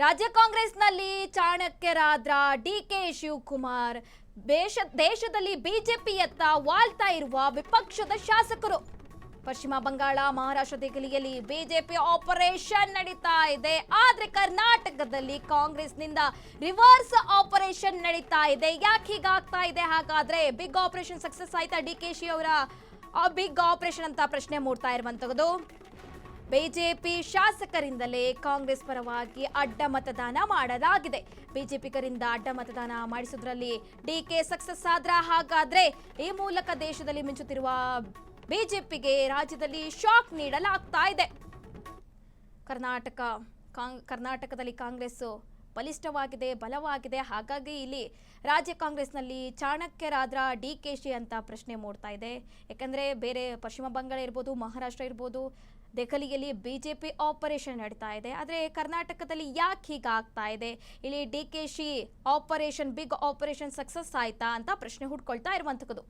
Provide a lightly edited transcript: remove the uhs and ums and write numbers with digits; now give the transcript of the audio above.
ರಾಜ್ಯ ಕಾಂಗ್ರೆಸ್ನಲ್ಲಿ ಚಾಣಕ್ಯರಾದ್ರ ಡಿಕೆ ಶಿವಕುಮಾರ್ ದೇಶದಲ್ಲಿ ಬಿಜೆಪಿಯತ್ತ ವಾಲ್ತಾ ಇರುವ ವಿಪಕ್ಷದ ಶಾಸಕರು. ಪಶ್ಚಿಮ ಬಂಗಾಳ, ಮಹಾರಾಷ್ಟ್ರ, ದೆಹಲಿಯಲ್ಲಿ ಬಿಜೆಪಿ ಆಪರೇಷನ್ ನಡೀತಾ ಇದೆ. ಆದ್ರೆ ಕರ್ನಾಟಕದಲ್ಲಿ ಕಾಂಗ್ರೆಸ್ನಿಂದ ರಿವರ್ಸ್ ಆಪರೇಷನ್ ನಡೀತಾ ಇದೆ. ಯಾಕೆ ಹೀಗಾಗ್ತಾ ಇದೆ? ಹಾಗಾದ್ರೆ ಬಿಗ್ ಆಪರೇಷನ್ ಸಕ್ಸಸ್ ಆಯ್ತಾ? ಡಿಕೆಶಿ ಅವರ ಬಿಗ್ ಆಪರೇಷನ್ ಅಂತ ಪ್ರಶ್ನೆ ಮೂಡ್ತಾ ಇರುವಂತದ್ದು. ಬಿಜೆಪಿ ಶಾಸಕರಿಂದಲೇ ಕಾಂಗ್ರೆಸ್ ಪರವಾಗಿ ಅಡ್ಡ ಮತದಾನ ಮಾಡಲಾಗಿದೆ. ಬಿಜೆಪಿಗರಿಂದ ಅಡ್ಡ ಮತದಾನ ಮಾಡಿಸೋದ್ರಲ್ಲಿ ಡಿಕೆ ಸಕ್ಸಸ್ ಆದ್ರ ಹಾಗಾದ್ರೆ ಈ ಮೂಲಕ ದೇಶದಲ್ಲಿ ಮಿಂಚುತ್ತಿರುವ ಬಿಜೆಪಿಗೆ ರಾಜ್ಯದಲ್ಲಿ ಶಾಕ್ ನೀಡಲಾಗ್ತಾ ಇದೆ. ಕರ್ನಾಟಕದಲ್ಲಿ ಕಾಂಗ್ರೆಸ್ ಬಲಿಷ್ಠವಾಗಿದೆ, ಬಲವಾಗಿದೆ. ಹಾಗಾಗಿ ಇಲ್ಲಿ ರಾಜ್ಯ ಕಾಂಗ್ರೆಸ್ನಲ್ಲಿ ಚಾಣಕ್ಯರಾದ್ರ ಡಿಕೆಶಿ ಅಂತ ಪ್ರಶ್ನೆ ಮೂಡ್ತಾ ಇದೆ. ಯಾಕಂದ್ರೆ ಬೇರೆ ಪಶ್ಚಿಮ ಬಂಗಾಳ ಇರ್ಬೋದು, ಮಹಾರಾಷ್ಟ್ರ ಇರ್ಬೋದು, ದೆಹಲಿಯಲ್ಲಿ ಬಿಜೆಪಿ ಆಪರೇಷನ್ ನಡೀತಾ ಇದೆ. ಆದರೆ ಕರ್ನಾಟಕದಲ್ಲಿ ಯಾಕೆ ಹೀಗಾಗ್ತಾ ಇದೆ? ಇಲ್ಲಿ DKShi operation, big operation success ಆಯ್ತಾ ಅಂತ ಪ್ರಶ್ನೆ ಹುಡ್ಕೊಳ್ತಾ ಇರುವಂತದ್ದು.